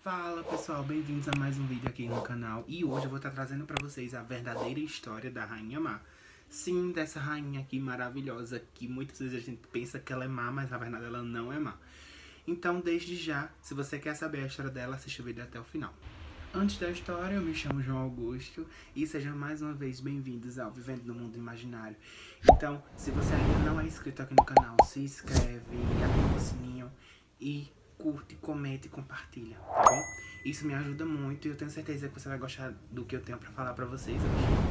Fala pessoal, bem-vindos a mais um vídeo aqui no canal. E hoje eu vou estar trazendo pra vocês a verdadeira história da Rainha Má. Sim, dessa rainha aqui maravilhosa, que muitas vezes a gente pensa que ela é má, mas na verdade ela não é má. Então, desde já, se você quer saber a história dela, assista o vídeo até o final. Antes da história, eu me chamo João Augusto e sejam mais uma vez bem-vindos ao Vivendo no Mundo Imaginário. Então, se você ainda não é inscrito aqui no canal, se inscreve, ativa o sininho e curte, comenta e compartilha, tá bom? Isso me ajuda muito e eu tenho certeza que você vai gostar do que eu tenho pra falar pra vocês hoje.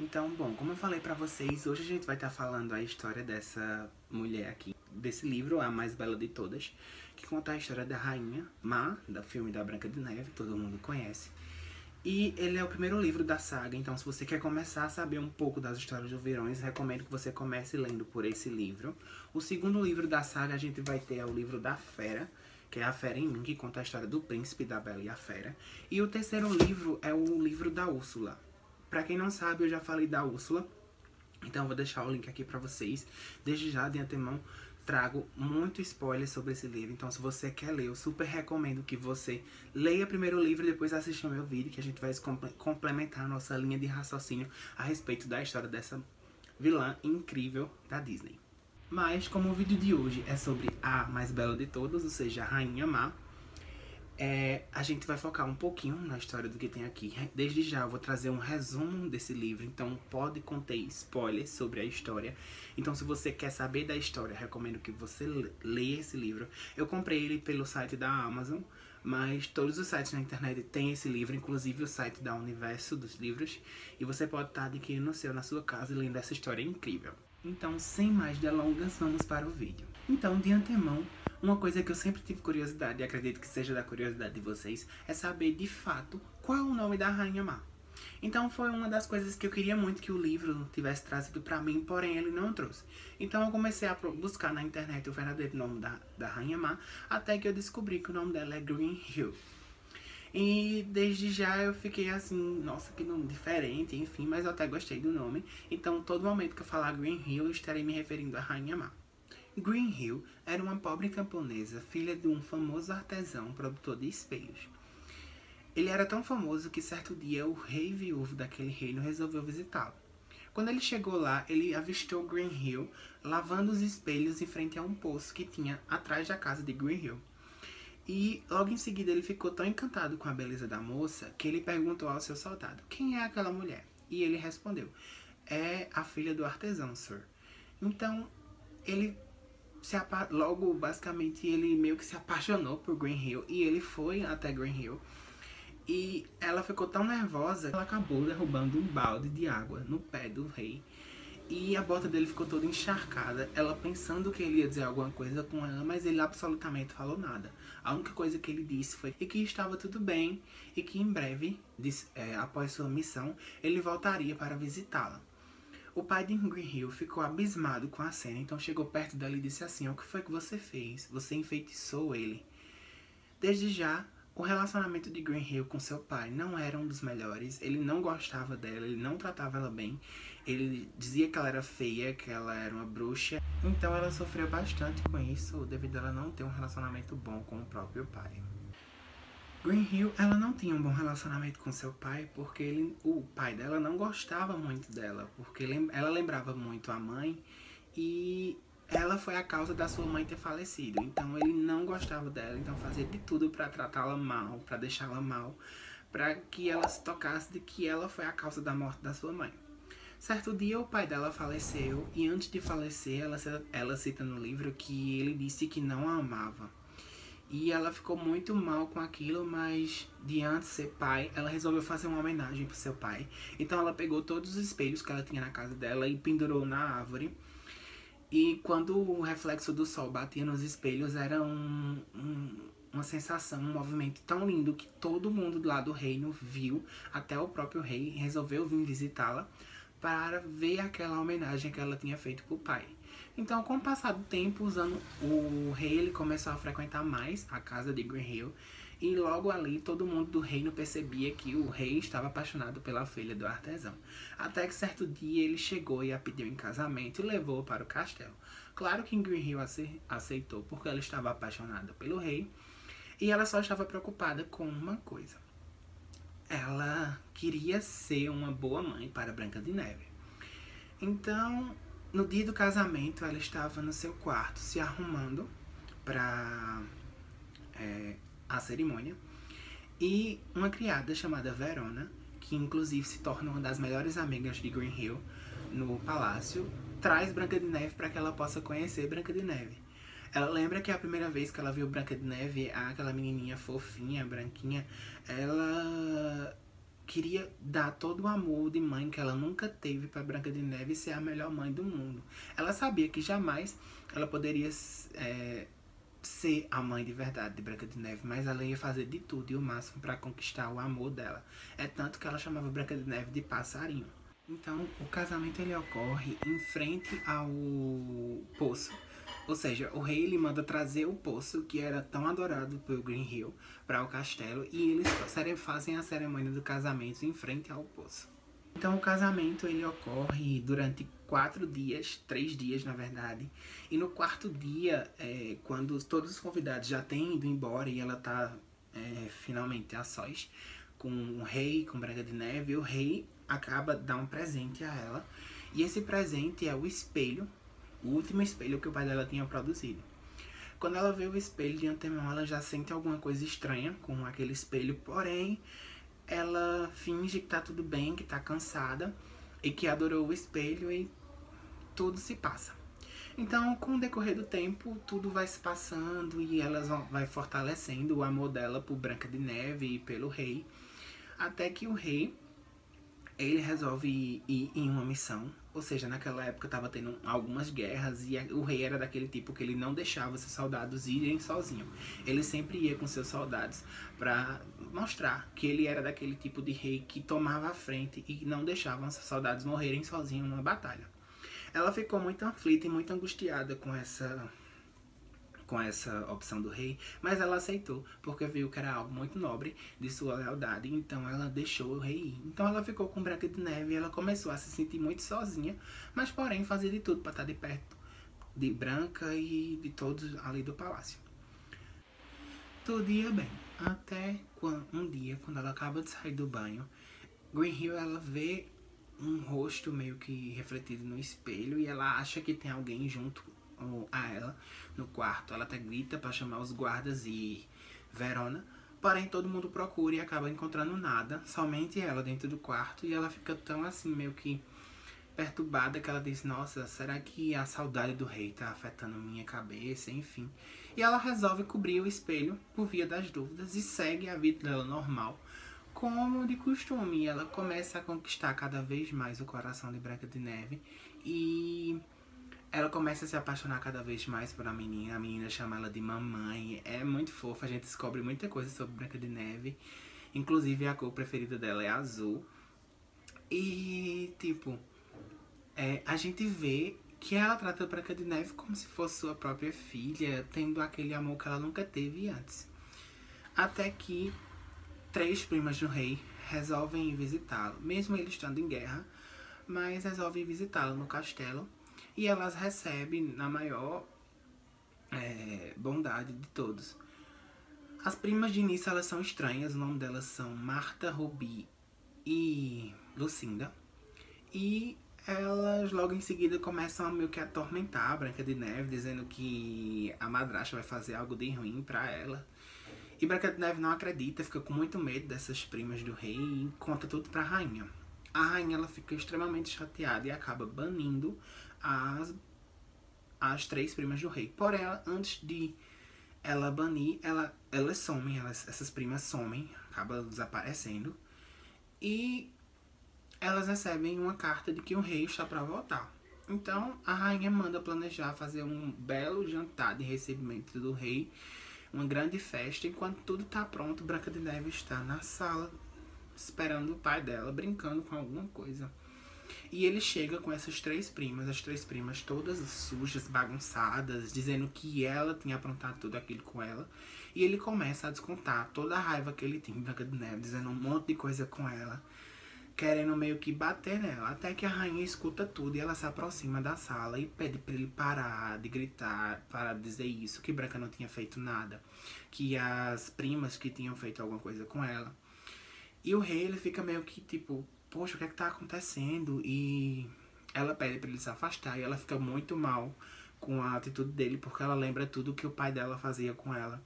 Então, bom, como eu falei pra vocês, hoje a gente vai estar falando a história dessa mulher aqui, desse livro, A Mais Bela de Todas, que conta a história da Rainha Má, do filme da Branca de Neve, todo mundo conhece. E ele é o primeiro livro da saga, então se você quer começar a saber um pouco das histórias dos Verões, recomendo que você comece lendo por esse livro. O segundo livro da saga a gente vai ter o livro da Fera, que é A Fera em Mim, que conta a história do príncipe, da Bela e a Fera. E o terceiro livro é o livro da Úrsula. Pra quem não sabe, eu já falei da Úrsula, então eu vou deixar o link aqui pra vocês. Desde já, de antemão, trago muito spoiler sobre esse livro, então se você quer ler, eu super recomendo que você leia primeiro o livro e depois assista o meu vídeo, que a gente vai complementar a nossa linha de raciocínio a respeito da história dessa vilã incrível da Disney. Mas, como o vídeo de hoje é sobre a mais bela de todas, ou seja, a Rainha Má, a gente vai focar um pouquinho na história do que tem aqui. Desde já eu vou trazer um resumo desse livro, então pode conter spoilers sobre a história. Então se você quer saber da história, recomendo que você leia esse livro. Eu comprei ele pelo site da Amazon, mas todos os sites na internet têm esse livro, inclusive o site da Universo dos Livros. E você pode estar adquirindo o seu na sua casa e lendo essa história incrível. Então, sem mais delongas, vamos para o vídeo. Então, de antemão, uma coisa que eu sempre tive curiosidade, e acredito que seja da curiosidade de vocês, é saber de fato qual é o nome da Rainha Má. Então foi uma das coisas que eu queria muito que o livro tivesse trazido pra mim, porém ele não trouxe. Então eu comecei a buscar na internet o verdadeiro nome da Rainha Má, até que eu descobri que o nome dela é Green Hill. E desde já eu fiquei assim, nossa, que nome diferente, enfim, mas eu até gostei do nome. Então todo momento que eu falar Green Hill, eu estarei me referindo à Rainha Má. Green Hill era uma pobre camponesa, filha de um famoso artesão produtor de espelhos. Ele era tão famoso que certo dia o rei viúvo daquele reino resolveu visitá-lo. Quando ele chegou lá, ele avistou Green Hill lavando os espelhos em frente a um poço que tinha atrás da casa de Green Hill. E logo em seguida ele ficou tão encantado com a beleza da moça que ele perguntou ao seu soldado: quem é aquela mulher? E ele respondeu: é a filha do artesão, sir. Então ele logo, basicamente, ele meio que se apaixonou por Green Hill e ele foi até Green Hill. E ela ficou tão nervosa que ela acabou derrubando um balde de água no pé do rei. E a bota dele ficou toda encharcada, ela pensando que ele ia dizer alguma coisa com ela, mas ele absolutamente falou nada. A única coisa que ele disse foi que estava tudo bem e que em breve, após sua missão, ele voltaria para visitá-la. O pai de Green Hill ficou abismado com a cena, então chegou perto dela e disse assim: o que foi que você fez? Você enfeitiçou ele. Desde já, o relacionamento de Green Hill com seu pai não era um dos melhores. Ele não gostava dela, ele não tratava ela bem. Ele dizia que ela era feia, que ela era uma bruxa. Então ela sofreu bastante com isso, devido a ela não ter um relacionamento bom com o próprio pai. Green Hill, ela não tinha um bom relacionamento com seu pai, porque o pai dela não gostava muito dela, porque ela lembrava muito a mãe e ela foi a causa da sua mãe ter falecido. Então ele não gostava dela, então fazia de tudo pra tratá-la mal, pra deixá-la mal, pra que ela se tocasse de que ela foi a causa da morte da sua mãe. Certo dia o pai dela faleceu e antes de falecer ela cita no livro que ele disse que não a amava. E ela ficou muito mal com aquilo, mas diante de ser pai, ela resolveu fazer uma homenagem pro seu pai. Então ela pegou todos os espelhos que ela tinha na casa dela e pendurou na árvore. E quando o reflexo do sol batia nos espelhos, era uma sensação, um movimento tão lindo que todo mundo lá do reino viu, até o próprio rei resolveu vir visitá-la para ver aquela homenagem que ela tinha feito pro pai. Então, com o passar do tempo, o rei ele começou a frequentar mais a casa de Green Hill E logo ali todo mundo do reino percebia que o rei estava apaixonado pela filha do artesão. Até que certo dia ele chegou e a pediu em casamento e levou para o castelo. Claro que Green Hill aceitou porque ela estava apaixonada pelo rei e ela só estava preocupada com uma coisa. Ela queria ser uma boa mãe para Branca de Neve. Então, no dia do casamento, ela estava no seu quarto se arrumando para a cerimônia. E uma criada chamada Verona, que inclusive se torna uma das melhores amigas de Green Hill no palácio, traz Branca de Neve para que ela possa conhecer Branca de Neve. Ela lembra que a primeira vez que ela viu Branca de Neve, aquela menininha fofinha, branquinha, ela queria dar todo o amor de mãe que ela nunca teve para Branca de Neve e ser a melhor mãe do mundo. Ela sabia que jamais ela poderia ser a mãe de verdade de Branca de Neve, mas ela ia fazer de tudo e o máximo para conquistar o amor dela. É tanto que ela chamava Branca de Neve de passarinho. Então, o casamento ele ocorre em frente ao poço. Ou seja, o rei ele manda trazer o poço, que era tão adorado por Green Hill, para o castelo, e eles fazem a cerimônia do casamento em frente ao poço. Então o casamento ele ocorre durante 4 dias, 3 dias na verdade, e no quarto dia, quando todos os convidados já têm ido embora e ela está finalmente a sós com o rei, com Branca de Neve, o rei acaba de dar um presente a ela, e esse presente é o espelho, o último espelho que o pai dela tinha produzido. Quando ela vê o espelho de antemão, ela já sente alguma coisa estranha com aquele espelho, porém, ela finge que tá tudo bem, que tá cansada e que adorou o espelho e tudo se passa. Então, com o decorrer do tempo, tudo vai se passando e ela vai fortalecendo o amor dela por Branca de Neve e pelo rei, até que o rei ele resolve ir em uma missão. Ou seja, naquela época estava tendo algumas guerras e o rei era daquele tipo que ele não deixava seus soldados irem sozinho. Ele sempre ia com seus soldados para mostrar que ele era daquele tipo de rei que tomava a frente e não deixava seus soldados morrerem sozinhos numa batalha. Ela ficou muito aflita e muito angustiada com essa opção do rei, mas ela aceitou, porque viu que era algo muito nobre de sua lealdade, então ela deixou o rei ir. Então ela ficou com Branca de Neve e ela começou a se sentir muito sozinha, mas porém fazia de tudo para estar de perto de Branca e de todos ali do palácio. Tudo ia bem, até um dia, quando ela acaba de sair do banho, Green Hill ela vê um rosto meio que refletido no espelho e ela acha que tem alguém junto a ela no quarto. Ela até grita para chamar os guardas e Verona, porém todo mundo procura e acaba encontrando nada, somente ela dentro do quarto, e ela fica tão assim meio que perturbada que ela diz: nossa, será que a saudade do rei tá afetando minha cabeça, enfim. E ela resolve cobrir o espelho por via das dúvidas e segue a vida dela normal, como de costume. Ela começa a conquistar cada vez mais o coração de Branca de Neve e ela começa a se apaixonar cada vez mais por a menina chama ela de mamãe, é muito fofa, a gente descobre muita coisa sobre Branca de Neve, inclusive a cor preferida dela é azul, e tipo, a gente vê que ela trata Branca de Neve como se fosse sua própria filha, tendo aquele amor que ela nunca teve antes. Até que 3 primas do rei resolvem ir visitá-lo, mesmo ele estando em guerra, mas resolvem visitá-lo no castelo. E elas recebem na maior bondade de todos. As primas de início elas são estranhas, o nome delas são Marta, Ruby e Lucinda. E elas logo em seguida começam a meio que atormentar a Branca de Neve, dizendo que a madrasta vai fazer algo de ruim pra ela. E Branca de Neve não acredita, fica com muito medo dessas primas do rei e conta tudo pra rainha. A rainha ela fica extremamente chateada e acaba banindo as 3 primas do rei. Porém, antes de ela banir, elas somem, essas primas somem, acabam desaparecendo. E elas recebem uma carta de que o rei está para voltar. Então, a rainha manda planejar fazer um belo jantar de recebimento do rei, uma grande festa. Enquanto tudo está pronto, Branca de Neve está na sala, esperando o pai dela, brincando com alguma coisa. E ele chega com essas 3 primas, as 3 primas todas sujas, bagunçadas, dizendo que ela tinha aprontado tudo aquilo com ela. E ele começa a descontar toda a raiva que ele tem em Branca de Neve, dizendo um monte de coisa com ela, querendo meio que bater nela. Até que a rainha escuta tudo e ela se aproxima da sala e pede pra ele parar de gritar, parar de dizer isso, que Branca não tinha feito nada, que as primas que tinham feito alguma coisa com ela. E o rei, ele fica meio que tipo, poxa, o que é que tá acontecendo? E ela pede pra ele se afastar e ela fica muito mal com a atitude dele, porque ela lembra tudo que o pai dela fazia com ela.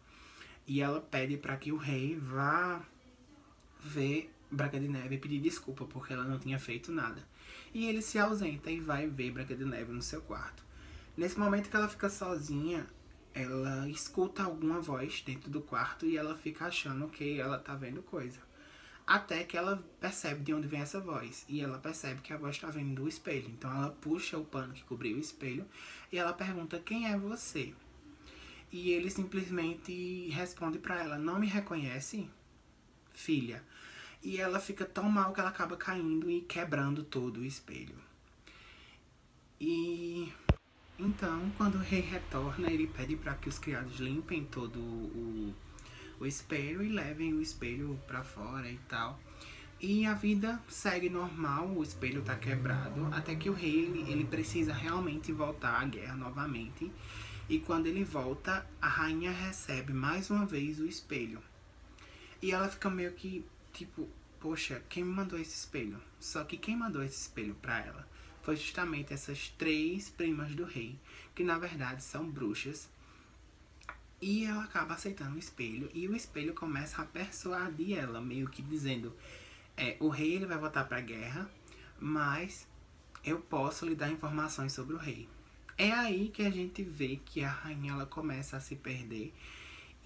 E ela pede pra que o rei vá ver Branca de Neve e pedir desculpa, porque ela não tinha feito nada. E ele se ausenta e vai ver Branca de Neve no seu quarto. Nesse momento que ela fica sozinha, ela escuta alguma voz dentro do quarto e ela fica achando que ela tá vendo coisa. Até que ela percebe de onde vem essa voz. E ela percebe que a voz está vindo do espelho. Então ela puxa o pano que cobriu o espelho e ela pergunta: quem é você? E ele simplesmente responde pra ela: não me reconhece, filha? E ela fica tão mal que ela acaba caindo e quebrando todo o espelho. E então, quando o rei retorna, ele pede para que os criados limpem todo o espelho e levem o espelho para fora e tal. E a vida segue normal, o espelho tá quebrado, até que o rei, ele precisa realmente voltar à guerra novamente. E quando ele volta, a rainha recebe mais uma vez o espelho. E ela fica meio que, tipo, poxa, quem me mandou esse espelho? Só que quem mandou esse espelho pra ela foi justamente essas 3 primas do rei, que na verdade são bruxas. E ela acaba aceitando o espelho, e o espelho começa a persuadir ela, meio que dizendo: o rei, ele vai voltar pra guerra, mas eu posso lhe dar informações sobre o rei. É aí que a gente vê que a rainha, ela começa a se perder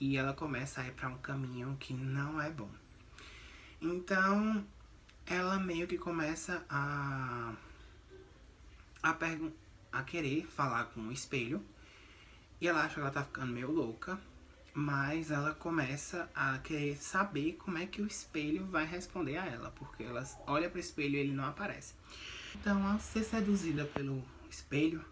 e ela começa a ir pra um caminho que não é bom. Então ela meio que começa a querer falar com o espelho. E ela acha que ela tá ficando meio louca, mas ela começa a querer saber como é que o espelho vai responder a ela, porque ela olha pro espelho e ele não aparece. Então, ao ser seduzida pelo espelho,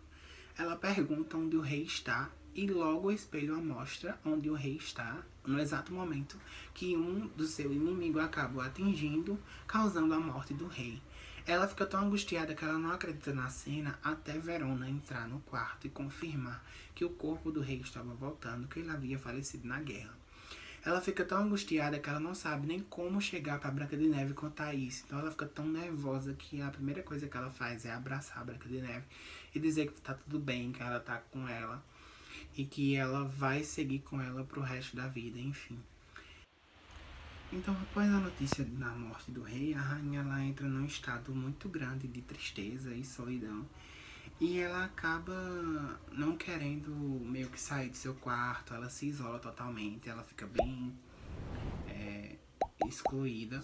ela pergunta onde o rei está, e logo o espelho a mostra onde o rei está, no exato momento que um do seu inimigo acaba atingindo, causando a morte do rei. Ela fica tão angustiada que ela não acredita na cena até Verona entrar no quarto e confirmar que o corpo do rei estava voltando, que ele havia falecido na guerra. Ela fica tão angustiada que ela não sabe nem como chegar para Branca de Neve e contar isso. Então ela fica tão nervosa que a primeira coisa que ela faz é abraçar a Branca de Neve e dizer que tá tudo bem, que ela tá com ela e que ela vai seguir com ela pro resto da vida, enfim. Então, após a notícia da morte do rei, a rainha, ela entra num estado muito grande de tristeza e solidão. E ela acaba não querendo meio que sair do seu quarto, ela se isola totalmente, ela fica bem excluída.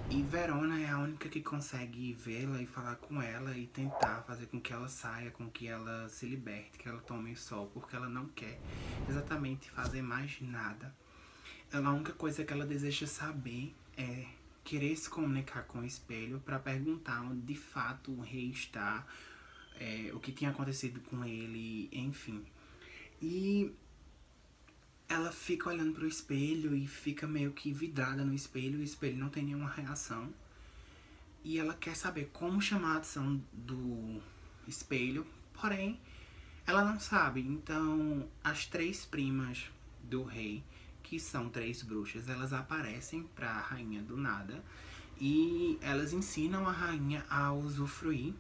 E Verona é a única que consegue vê-la e falar com ela e tentar fazer com que ela saia, com que ela se liberte, que ela tome o sol, porque ela não quer exatamente fazer mais nada. A única coisa que ela deseja saber é querer se comunicar com o espelho para perguntar onde de fato o rei está, o que tinha acontecido com ele, enfim. E ela fica olhando pro espelho e fica meio que vidrada no espelho, e o espelho não tem nenhuma reação. E ela quer saber como chamar a atenção do espelho, porém ela não sabe. Então as 3 primas do rei, que são 3 bruxas, elas aparecem pra rainha do nada e elas ensinam a rainha a usufruir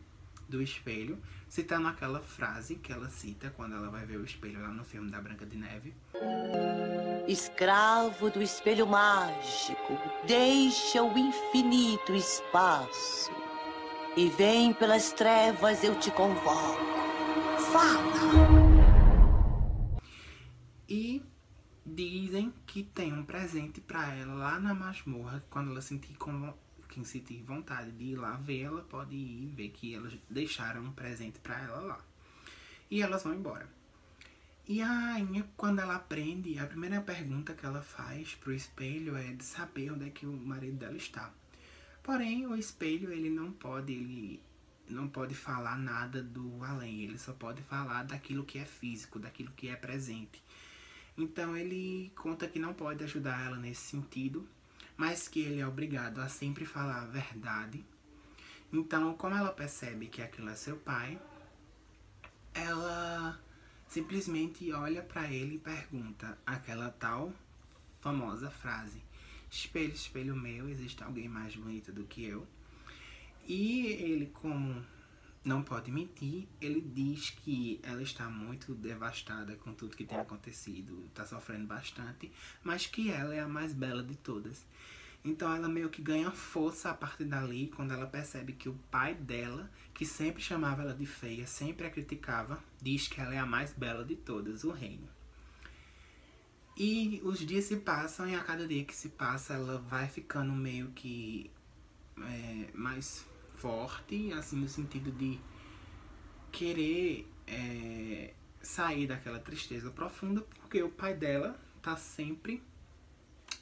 do espelho, citando aquela frase que ela cita quando ela vai ver o espelho lá no filme da Branca de Neve. Escravo do espelho mágico, deixa o infinito espaço e vem pelas trevas, eu te convoco. Fala! E dizem que tem um presente pra ela lá na masmorra. Quando ela sentir vontade de ir lá ver, ela pode ir ver que elas deixaram um presente pra ela lá. E elas vão embora. E a rainha, quando ela aprende, a primeira pergunta que ela faz pro espelho é de saber onde é que o marido dela está. Porém, o espelho, ele não pode falar nada do além, ele só pode falar daquilo que é físico, daquilo que é presente. Então ele conta que não pode ajudar ela nesse sentido, mas que ele é obrigado a sempre falar a verdade. Então, como ela percebe que aquilo é seu pai, ela simplesmente olha pra ele e pergunta aquela tal famosa frase: espelho, espelho meu, existe alguém mais bonito do que eu? E ele, como não pode mentir, ele diz que ela está muito devastada com tudo que tem acontecido, está sofrendo bastante, mas que ela é a mais bela de todas. Então ela meio que ganha força a partir dali, quando ela percebe que o pai dela, que sempre chamava ela de feia, sempre a criticava, diz que ela é a mais bela de todas, o reino. E os dias se passam e a cada dia que se passa ela vai ficando meio que mais forte, assim, no sentido de querer sair daquela tristeza profunda, porque o pai dela tá sempre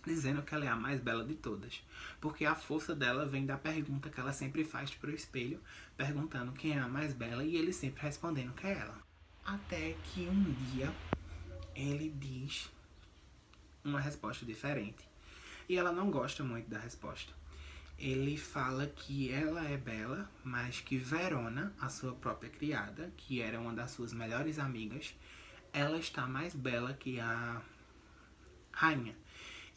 dizendo que ela é a mais bela de todas. Porque a força dela vem da pergunta que ela sempre faz pro espelho, perguntando quem é a mais bela, e ele sempre respondendo que é ela. Até que um dia ele diz uma resposta diferente. E ela não gosta muito da resposta. Ele fala que ela é bela, mas que Verona, a sua própria criada, que era uma das suas melhores amigas, ela está mais bela que a rainha.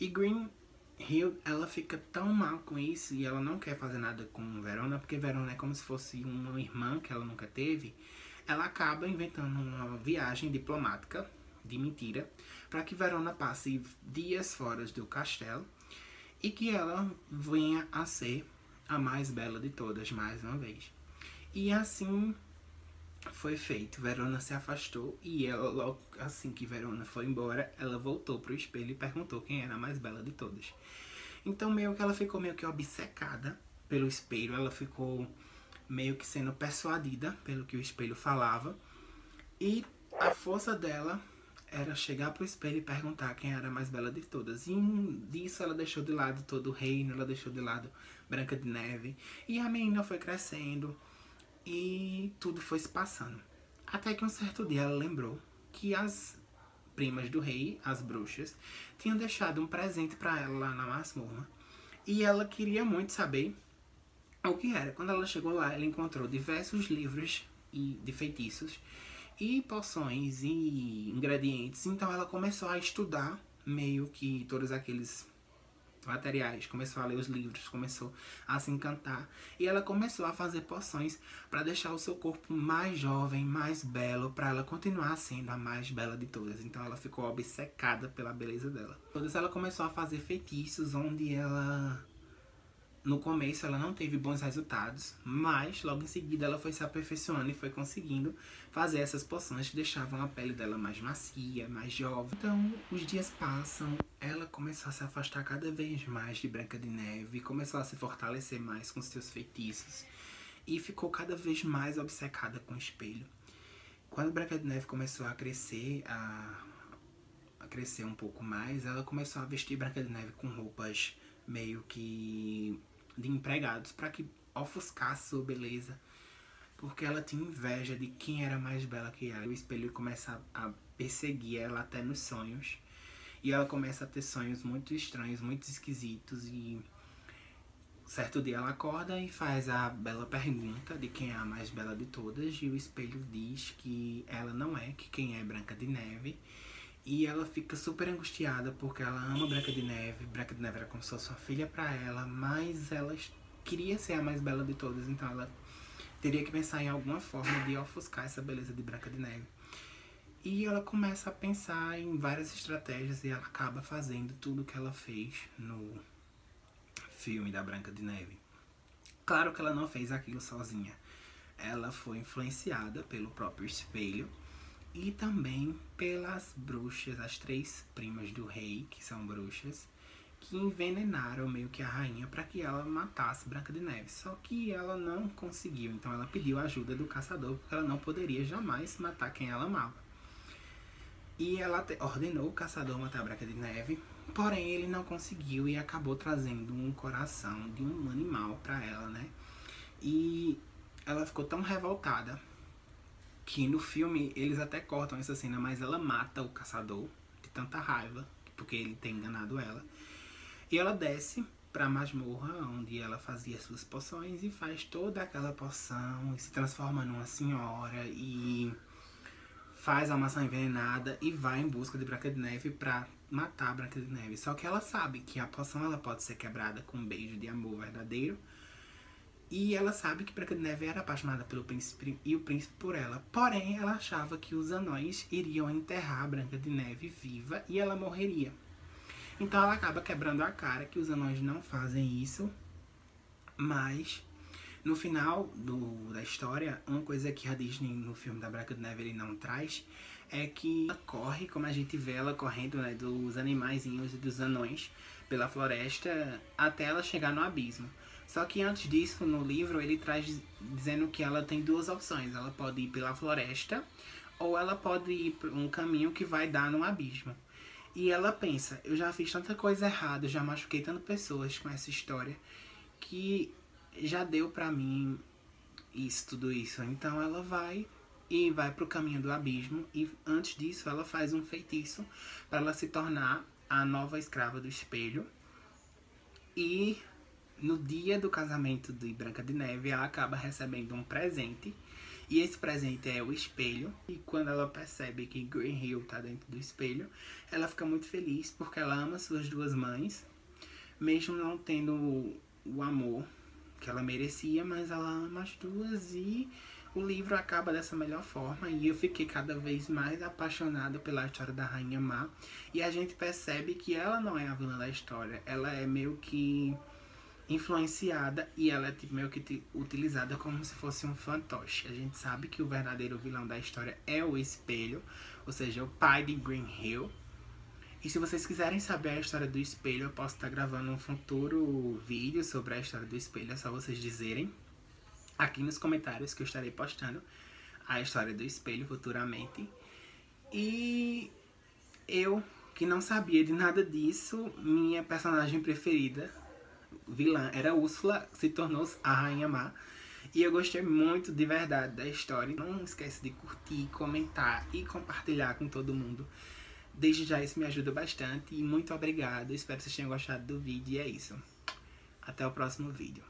E Greenhild, ela fica tão mal com isso e ela não quer fazer nada com Verona, porque Verona é como se fosse uma irmã que ela nunca teve. Ela acaba inventando uma viagem diplomática de mentira para que Verona passe dias fora do castelo e que ela venha a ser a mais bela de todas mais uma vez. E assim foi feito. Verona se afastou e ela, logo assim que Verona foi embora, ela voltou pro espelho e perguntou quem era a mais bela de todas. Então meio que ela ficou meio que obcecada pelo espelho, ela ficou meio que sendo persuadida pelo que o espelho falava, e a força dela era chegar pro espelho e perguntar quem era a mais bela de todas. E disso ela deixou de lado todo o reino, ela deixou de lado Branca de Neve, e a menina foi crescendo e tudo foi se passando. Até que um certo dia ela lembrou que as primas do rei, as bruxas, tinham deixado um presente para ela lá na masmorra. E ela queria muito saber o que era. Quando ela chegou lá, ela encontrou diversos livros de feitiços e poções e ingredientes. Então ela começou a estudar meio que todos aqueles materiais, começou a ler os livros, começou a se encantar, e ela começou a fazer poções para deixar o seu corpo mais jovem, mais belo, para ela continuar sendo a mais bela de todas. Então ela ficou obcecada pela beleza dela. Todas ela começou a fazer feitiços onde ela, no começo ela não teve bons resultados, mas logo em seguida ela foi se aperfeiçoando e foi conseguindo fazer essas poções que deixavam a pele dela mais macia, mais jovem. Então os dias passam, ela começou a se afastar cada vez mais de Branca de Neve, começou a se fortalecer mais com seus feitiços e ficou cada vez mais obcecada com o espelho. Quando Branca de Neve começou a crescer, a crescer um pouco mais, ela começou a vestir Branca de Neve com roupas meio que de empregados, para que ofuscasse sua beleza, porque ela tinha inveja de quem era mais bela que ela. O espelho começa a perseguir ela até nos sonhos, e ela começa a ter sonhos muito estranhos, muito esquisitos, e certo dia ela acorda e faz a bela pergunta de quem é a mais bela de todas, e o espelho diz que ela não é, que quem é Branca de Neve. E ela fica super angustiada porque ela ama Branca de Neve. Branca de Neve era como se fosse uma filha pra ela, mas ela queria ser a mais bela de todas, então ela teria que pensar em alguma forma de ofuscar essa beleza de Branca de Neve. E ela começa a pensar em várias estratégias e ela acaba fazendo tudo o que ela fez no filme da Branca de Neve. Claro que ela não fez aquilo sozinha. Ela foi influenciada pelo próprio espelho e também pelas bruxas, as 3 primas do rei, que são bruxas, que envenenaram meio que a rainha para que ela matasse Branca de Neve. Só que ela não conseguiu, então ela pediu a ajuda do caçador, porque ela não poderia jamais matar quem ela amava. E ela ordenou o caçador matar Branca de Neve, porém ele não conseguiu e acabou trazendo um coração de um animal para ela, né? E ela ficou tão revoltada que no filme eles até cortam essa cena, mas ela mata o caçador, de tanta raiva, porque ele tem enganado ela. E ela desce pra masmorra, onde ela fazia suas poções, e faz toda aquela poção, e se transforma numa senhora, e faz a maçã envenenada, e vai em busca de Branca de Neve pra matar a Branca de Neve. Só que ela sabe que a poção ela pode ser quebrada com um beijo de amor verdadeiro, e ela sabe que Branca de Neve era apaixonada pelo príncipe e o príncipe por ela. Porém, ela achava que os anões iriam enterrar a Branca de Neve viva e ela morreria. Então ela acaba quebrando a cara que os anões não fazem isso. Mas no final da história, uma coisa que a Disney no filme da Branca de Neve ele não traz é que ela corre, como a gente vê ela correndo, né, dos animaizinhos e dos anões pela floresta até ela chegar no abismo. Só que antes disso, no livro, ele traz dizendo que ela tem duas opções. Ela pode ir pela floresta ou ela pode ir por um caminho que vai dar no abismo. E ela pensa, eu já fiz tanta coisa errada, eu já machuquei tantas pessoas com essa história, que já deu pra mim tudo isso. Então ela vai pro caminho do abismo, e antes disso ela faz um feitiço para ela se tornar a nova escrava do espelho. E no dia do casamento de Branca de Neve, ela acaba recebendo um presente. E esse presente é o espelho. E quando ela percebe que Green Hill tá dentro do espelho, ela fica muito feliz porque ela ama suas duas mães, mesmo não tendo o amor que ela merecia, mas ela ama as duas, e o livro acaba dessa melhor forma. E eu fiquei cada vez mais apaixonada pela história da Rainha Má. E a gente percebe que ela não é a vilã da história, ela é meio que influenciada, e ela é tipo, meio que utilizada como se fosse um fantoche. A gente sabe que o verdadeiro vilão da história é o espelho, ou seja, o pai de Green Hill. E se vocês quiserem saber a história do espelho, eu posso estar gravando um futuro vídeo sobre a história do espelho. É só vocês dizerem aqui nos comentários que eu estarei postando a história do espelho futuramente. E eu, que não sabia de nada disso, minha personagem preferida, vilã, era Úrsula, se tornou a Rainha Má. E eu gostei muito de verdade da história. Não esquece de curtir, comentar e compartilhar com todo mundo. Desde já isso me ajuda bastante, e muito obrigado. Espero que vocês tenham gostado do vídeo, e é isso. Até o próximo vídeo.